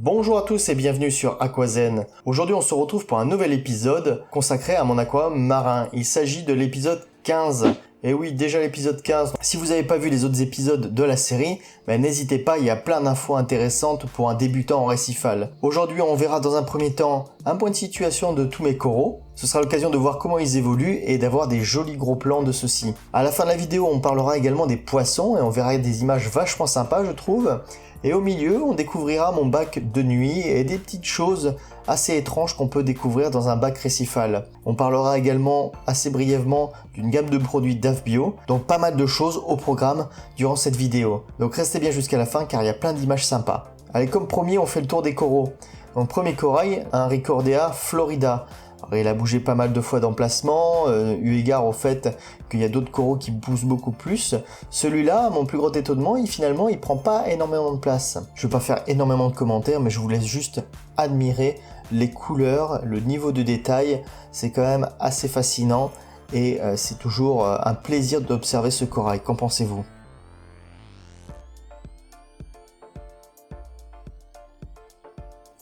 Bonjour à tous et bienvenue sur Aquazen. Aujourd'hui on se retrouve pour un nouvel épisode consacré à mon aquarium marin. Il s'agit de l'épisode 15. Et oui, déjà l'épisode 15. Si vous n'avez pas vu les autres épisodes de la série, n'hésitez pas, il y a plein d'infos intéressantes pour un débutant en récifal. Aujourd'hui on verra dans un premier temps un point de situation de tous mes coraux. Ce sera l'occasion de voir comment ils évoluent et d'avoir des jolis gros plans de ceux-ci. À la fin de la vidéo, on parlera également des poissons et on verra des images vachement sympas je trouve. Et au milieu, on découvrira mon bac de nuit et des petites choses assez étranges qu'on peut découvrir dans un bac récifal. On parlera également assez brièvement d'une gamme de produits DAF Bio, donc pas mal de choses au programme durant cette vidéo. Donc restez bien jusqu'à la fin car il y a plein d'images sympas. Allez, comme promis, on fait le tour des coraux. Donc premier corail, un Ricordea Florida. Alors, il a bougé pas mal de fois d'emplacement, eu égard au fait qu'il y a d'autres coraux qui bougent beaucoup plus. Celui-là, mon plus gros étonnement, il prend pas énormément de place. Je vais pas faire énormément de commentaires, mais je vous laisse juste admirer les couleurs, le niveau de détail. C'est quand même assez fascinant et c'est toujours un plaisir d'observer ce corail. Qu'en pensez-vous ?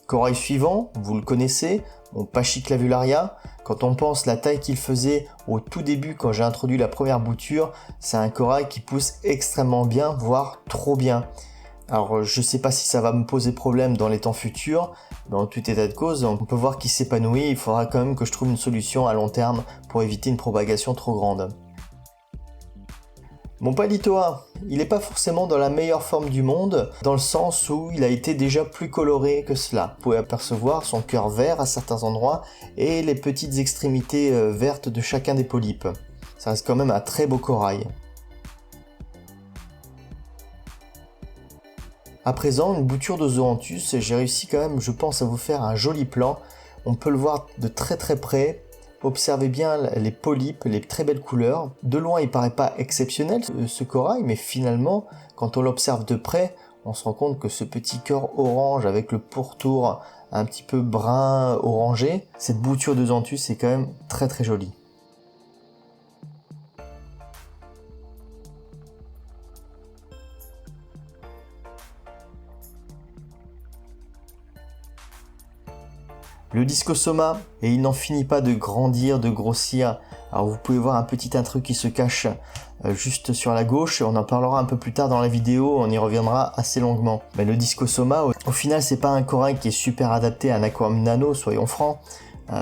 Corail suivant, vous le connaissez, mon Pachyclavularia. Quand on pense la taille qu'il faisait au tout début quand j'ai introduit la première bouture, c'est un corail qui pousse extrêmement bien, voire trop bien. Alors je sais pas si ça va me poser problème dans les temps futurs, mais en tout état de cause, on peut voir qu'il s'épanouit, il faudra quand même que je trouve une solution à long terme pour éviter une propagation trop grande. Mon Palitoa, il n'est pas forcément dans la meilleure forme du monde, dans le sens où il a été déjà plus coloré que cela. Vous pouvez apercevoir son cœur vert à certains endroits et les petites extrémités vertes de chacun des polypes. Ça reste quand même un très beau corail. À présent, une bouture de Zoanthus, j'ai réussi quand même, je pense, à vous faire un joli plan. On peut le voir de très très près. Observez bien les polypes, les très belles couleurs. De loin, il paraît pas exceptionnel ce corail, mais finalement, quand on l'observe de près, on se rend compte que ce petit cœur orange avec le pourtour un petit peu brun orangé, cette bouture de Zoanthus est quand même très très jolie. Le Discosoma, et il n'en finit pas de grandir, de grossir. Alors vous pouvez voir un petit intrus qui se cache juste sur la gauche, on en parlera un peu plus tard dans la vidéo, on y reviendra assez longuement. Mais le Discosoma, au final, c'est pas un corail qui est super adapté à un aquarium nano, soyons francs,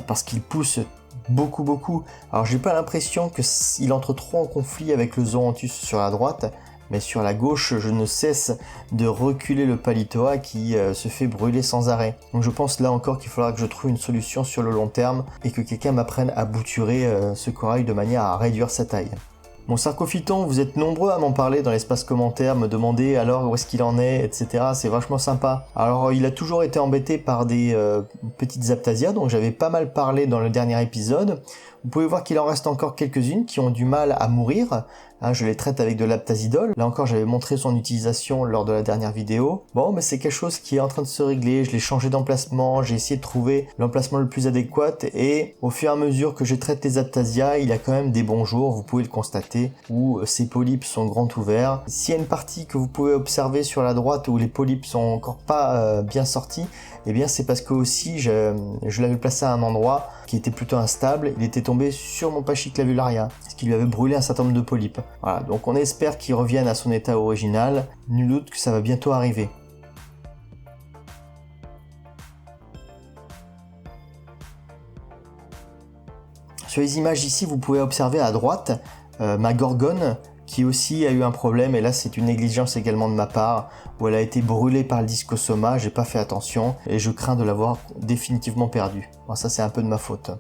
parce qu'il pousse beaucoup. Alors j'ai pas l'impression qu'il entre trop en conflit avec le Zoanthus sur la droite, mais sur la gauche, je ne cesse de reculer le Palitoa qui se fait brûler sans arrêt. Donc je pense là encore qu'il faudra que je trouve une solution sur le long terme et que quelqu'un m'apprenne à bouturer ce corail de manière à réduire sa taille. Mon Sarcophyton, vous êtes nombreux à m'en parler dans l'espace commentaire, me demander alors où est-ce qu'il en est, etc. C'est vachement sympa. Alors il a toujours été embêté par des petites aphtasias, donc j'avais pas mal parlé dans le dernier épisode. Vous pouvez voir qu'il en reste encore quelques-unes qui ont du mal à mourir. Je les traite avec de l'aptasidol. Là encore, j'avais montré son utilisation lors de la dernière vidéo. Bon, mais c'est quelque chose qui est en train de se régler. Je l'ai changé d'emplacement. J'ai essayé de trouver l'emplacement le plus adéquat. Et au fur et à mesure que je traite les aphtasias, il y a quand même des bons jours, vous pouvez le constater, où ces polypes sont grands ouverts. S'il y a une partie que vous pouvez observer sur la droite où les polypes sont encore pas bien sortis, eh bien c'est parce que aussi je l'avais placé à un endroit qui était plutôt instable. Il était tombé sur mon Pachyclavularia, ce qui lui avait brûlé un certain nombre de polypes. Voilà, donc on espère qu'il revienne à son état original. Nul doute que ça va bientôt arriver. Sur les images ici, vous pouvez observer à droite ma Gorgone qui aussi a eu un problème, et là c'est une négligence également de ma part, où elle a été brûlée par le Discosoma, j'ai pas fait attention, et je crains de l'avoir définitivement perdue. Bon, ça c'est un peu de ma faute.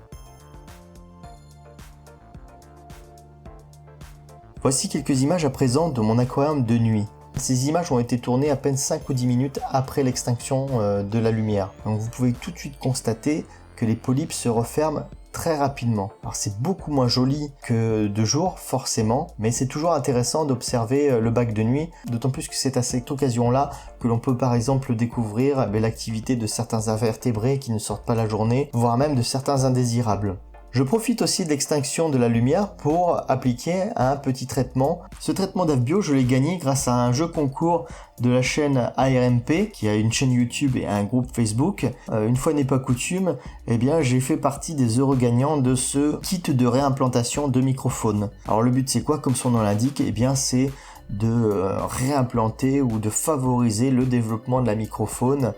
Voici quelques images à présent de mon aquarium de nuit. Ces images ont été tournées à peine 5 ou 10 minutes après l'extinction de la lumière. Donc vous pouvez tout de suite constater que les polypes se referment très rapidement. Alors c'est beaucoup moins joli que de jour forcément, mais c'est toujours intéressant d'observer le bac de nuit, d'autant plus que c'est à cette occasion-là que l'on peut par exemple découvrir l'activité de certains invertébrés qui ne sortent pas la journée, voire même de certains indésirables. Je profite aussi de l'extinction de la lumière pour appliquer un petit traitement. Ce traitement d'AFBio, je l'ai gagné grâce à un jeu concours de la chaîne ARMP, qui a une chaîne YouTube et un groupe Facebook. Une fois n'est pas coutume, eh bien j'ai fait partie des heureux gagnants de ce kit de réimplantation de microphone. Alors le but c'est quoi? Comme son nom l'indique, eh bien c'est de réimplanter ou de favoriser le développement de la microphone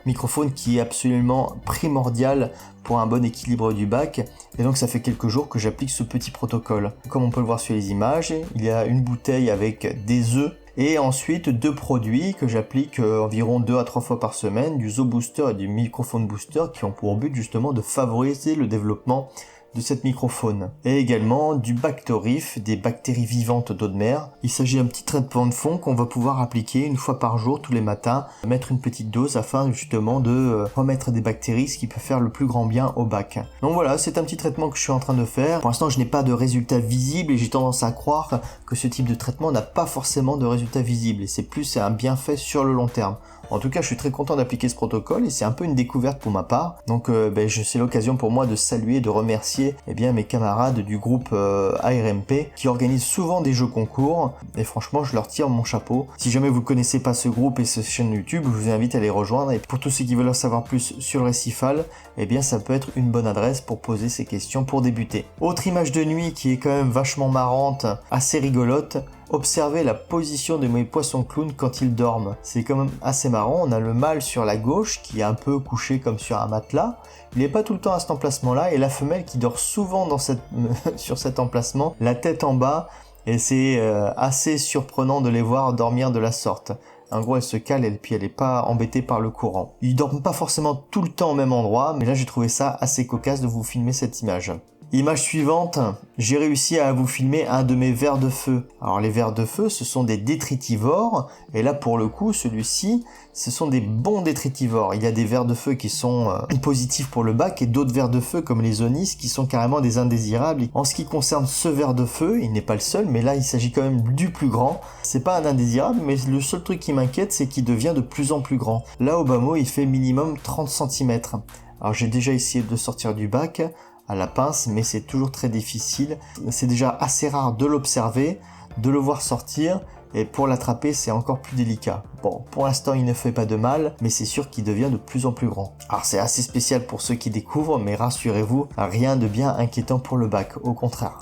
qui est absolument primordial pour un bon équilibre du bac, et donc ça fait quelques jours que j'applique ce petit protocole. Comme on peut le voir sur les images, il y a une bouteille avec des œufs et ensuite 2 produits que j'applique environ 2 à 3 fois par semaine, du Zo Booster et du Microphone Booster, qui ont pour but justement de favoriser le développement de cette microphone, et également du Bactorif, des bactéries vivantes d'eau de mer. Il s'agit d'un petit traitement de fond qu'on va pouvoir appliquer une fois par jour tous les matins, mettre une petite dose afin justement de remettre des bactéries, ce qui peut faire le plus grand bien au bac. Donc voilà, c'est un petit traitement que je suis en train de faire. Pour l'instant je n'ai pas de résultats visibles et j'ai tendance à croire que ce type de traitement n'a pas forcément de résultats visibles, et c'est plus un bienfait sur le long terme. En tout cas, je suis très content d'appliquer ce protocole et c'est un peu une découverte pour ma part. Donc c'est l'occasion pour moi de saluer et de remercier mes camarades du groupe ARMP qui organisent souvent des jeux concours, et franchement je leur tire mon chapeau. Si jamais vous ne connaissez pas ce groupe et cette chaîne YouTube, je vous invite à les rejoindre, et pour tous ceux qui veulent en savoir plus sur le récifal, ça peut être une bonne adresse pour poser ces questions pour débuter. Autre image de nuit qui est quand même vachement marrante, assez rigolote. Observez la position de mes poissons clowns quand ils dorment. C'est quand même assez marrant. On a le mâle sur la gauche qui est un peu couché comme sur un matelas. Il n'est pas tout le temps à cet emplacement-là, et la femelle qui dort souvent sur cet emplacement, la tête en bas, et c'est assez surprenant de les voir dormir de la sorte. En gros, elle se cale et puis elle n'est pas embêtée par le courant. Ils dorment pas forcément tout le temps au même endroit, mais là j'ai trouvé ça assez cocasse de vous filmer cette image. Image suivante, j'ai réussi à vous filmer un de mes vers de feu. Alors les vers de feu, ce sont des détritivores, et là pour le coup, celui-ci, ce sont des bons détritivores. Il y a des vers de feu qui sont positifs pour le bac, et d'autres vers de feu comme les onis qui sont carrément des indésirables. En ce qui concerne ce ver de feu, il n'est pas le seul, mais là il s'agit quand même du plus grand. C'est pas un indésirable, mais le seul truc qui m'inquiète, c'est qu'il devient de plus en plus grand. Là au bas mot, il fait minimum 30 cm. Alors j'ai déjà essayé de sortir du bac à la pince, mais c'est toujours très difficile. C'est déjà assez rare de l'observer, de le voir sortir, et pour l'attraper c'est encore plus délicat. Bon, pour l'instant il ne fait pas de mal, mais c'est sûr qu'il devient de plus en plus grand. Alors c'est assez spécial pour ceux qui découvrent, mais rassurez-vous, rien de bien inquiétant pour le bac, au contraire.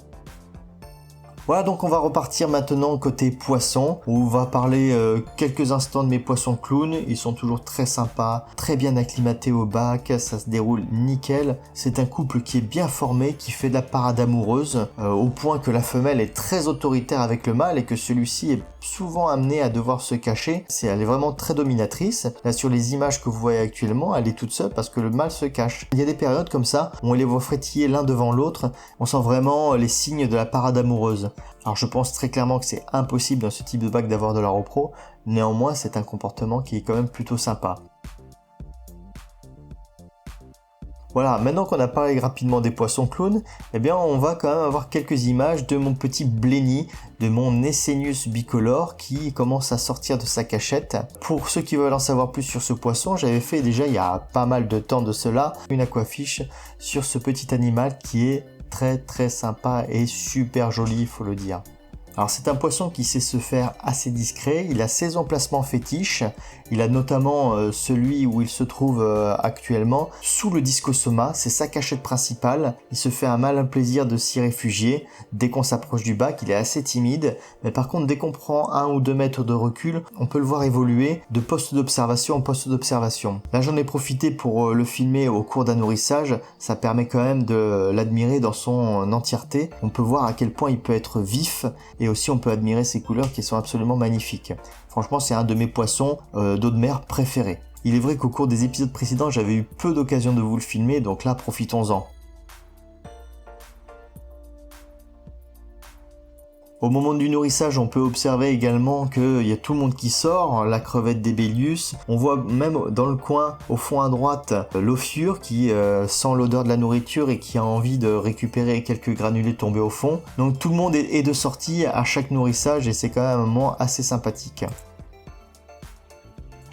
Voilà, donc on va repartir maintenant côté poisson, où on va parler quelques instants de mes poissons clowns. Ils sont toujours très sympas, très bien acclimatés au bac, ça se déroule nickel. C'est un couple qui est bien formé, qui fait de la parade amoureuse, au point que la femelle est très autoritaire avec le mâle et que celui-ci est souvent amené à devoir se cacher. Elle est vraiment très dominatrice. Là sur les images que vous voyez actuellement, elle est toute seule parce que le mâle se cache. Il y a des périodes comme ça où on les voit frétiller l'un devant l'autre. On sent vraiment les signes de la parade amoureuse. Alors je pense très clairement que c'est impossible dans ce type de bac d'avoir de la repro, néanmoins c'est un comportement qui est quand même plutôt sympa. Voilà, maintenant qu'on a parlé rapidement des poissons clowns, on va quand même avoir quelques images de mon petit blenny, de mon Esenius bicolore qui commence à sortir de sa cachette. Pour ceux qui veulent en savoir plus sur ce poisson, j'avais fait déjà il y a pas mal de temps de cela une aquafiche sur ce petit animal qui est très sympa et super joli, il faut le dire. Alors c'est un poisson qui sait se faire assez discret, il a ses emplacements fétiches, il a notamment celui où il se trouve actuellement, sous le Discosoma, c'est sa cachette principale. Il se fait un malin plaisir de s'y réfugier. Dès qu'on s'approche du bac, il est assez timide, mais par contre dès qu'on prend 1 ou 2 mètres de recul, on peut le voir évoluer de poste d'observation en poste d'observation. Là j'en ai profité pour le filmer au cours d'un nourrissage, ça permet quand même de l'admirer dans son entièreté. On peut voir à quel point il peut être vif, et aussi on peut admirer ses couleurs qui sont absolument magnifiques. Franchement c'est un de mes poissons d'eau de mer préférés. Il est vrai qu'au cours des épisodes précédents j'avais eu peu d'occasion de vous le filmer, donc là profitons-en. Au moment du nourrissage, on peut observer également qu'il y a tout le monde qui sort, la crevette d'Ébélius. On voit même dans le coin, au fond à droite, l'ophiure qui sent l'odeur de la nourriture et qui a envie de récupérer quelques granulés tombés au fond. Donc tout le monde est de sortie à chaque nourrissage et c'est quand même un moment assez sympathique.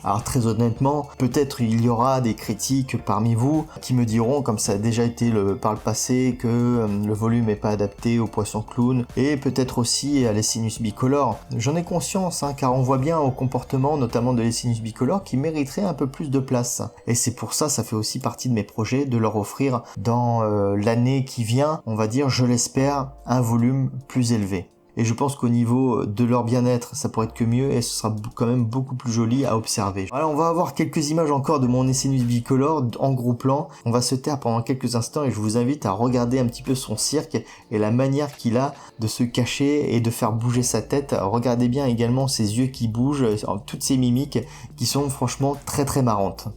Alors très honnêtement, peut-être il y aura des critiques parmi vous qui me diront, comme ça a déjà été par le passé, que le volume n'est pas adapté aux poissons clowns et peut-être aussi à l'Ecinus bicolore. J'en ai conscience, car on voit bien au comportement notamment de l'Ecinus bicolore qui mériterait un peu plus de place. Et c'est pour ça fait aussi partie de mes projets de leur offrir dans l'année qui vient, on va dire, je l'espère, un volume plus élevé. Et je pense qu'au niveau de leur bien-être, ça pourrait être que mieux et ce sera quand même beaucoup plus joli à observer. Alors on va avoir quelques images encore de mon Ecinus bicolore en gros plan. On va se taire pendant quelques instants et je vous invite à regarder un petit peu son cirque et la manière qu'il a de se cacher et de faire bouger sa tête. Regardez bien également ses yeux qui bougent, toutes ces mimiques qui sont franchement très très marrantes.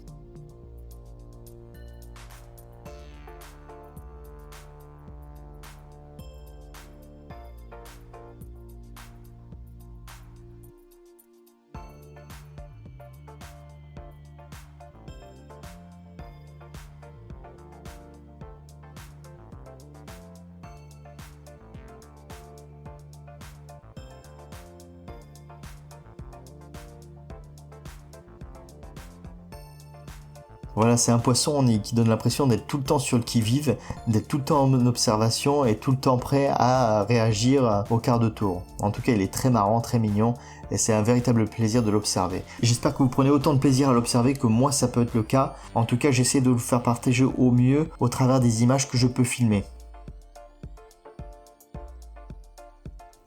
Voilà, c'est un poisson qui donne l'impression d'être tout le temps sur le qui-vive, d'être tout le temps en observation et tout le temps prêt à réagir au quart de tour. En tout cas, il est très marrant, très mignon et c'est un véritable plaisir de l'observer. J'espère que vous prenez autant de plaisir à l'observer que moi ça peut être le cas. En tout cas, j'essaie de vous faire partager au mieux au travers des images que je peux filmer.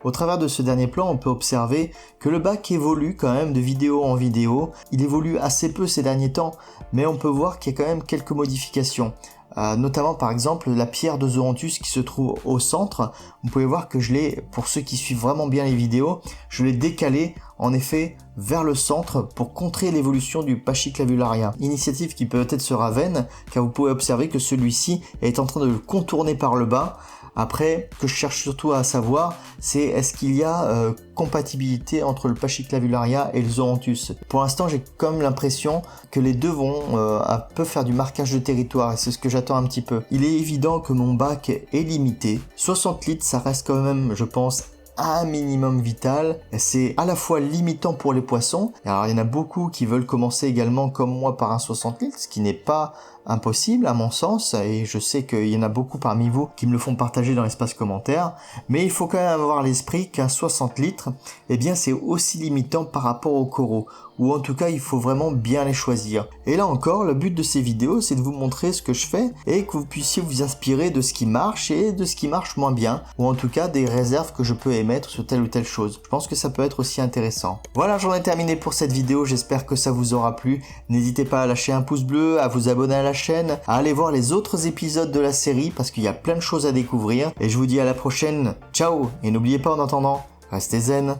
Au travers de ce dernier plan, on peut observer que le bac évolue quand même de vidéo en vidéo. Il évolue assez peu ces derniers temps, mais on peut voir qu'il y a quand même quelques modifications. Notamment par exemple la pierre de Zoranthus qui se trouve au centre. Vous pouvez voir que je l'ai, pour ceux qui suivent vraiment bien les vidéos, je l'ai décalé en effet vers le centre pour contrer l'évolution du Pachyclavularia. Initiative qui peut-être sera vaine, car vous pouvez observer que celui-ci est en train de le contourner par le bas. Après, ce que je cherche surtout à savoir, c'est est-ce qu'il y a compatibilité entre le Pachyclavularia et le Zoranthus. Pour l'instant, j'ai comme l'impression que les deux vont un peu faire du marquage de territoire, et c'est ce que j'attends un petit peu. Il est évident que mon bac est limité. 60 litres, ça reste quand même, je pense, un minimum vital. C'est à la fois limitant pour les poissons. Alors il y en a beaucoup qui veulent commencer également comme moi par un 60 litres, ce qui n'est pas impossible à mon sens, et je sais qu'il y en a beaucoup parmi vous qui me le font partager dans l'espace commentaire, mais il faut quand même avoir l'esprit qu'un 60 litres, eh bien c'est aussi limitant par rapport aux coraux, ou en tout cas il faut vraiment bien les choisir. Et là encore, le but de ces vidéos, c'est de vous montrer ce que je fais, et que vous puissiez vous inspirer de ce qui marche et de ce qui marche moins bien, ou en tout cas des réserves que je peux émettre sur telle ou telle chose. Je pense que ça peut être aussi intéressant. Voilà, j'en ai terminé pour cette vidéo, j'espère que ça vous aura plu. N'hésitez pas à lâcher un pouce bleu, à vous abonner à la chaîne, à aller voir les autres épisodes de la série parce qu'il y a plein de choses à découvrir. Et je vous dis à la prochaine, ciao. Et n'oubliez pas en attendant, restez zen.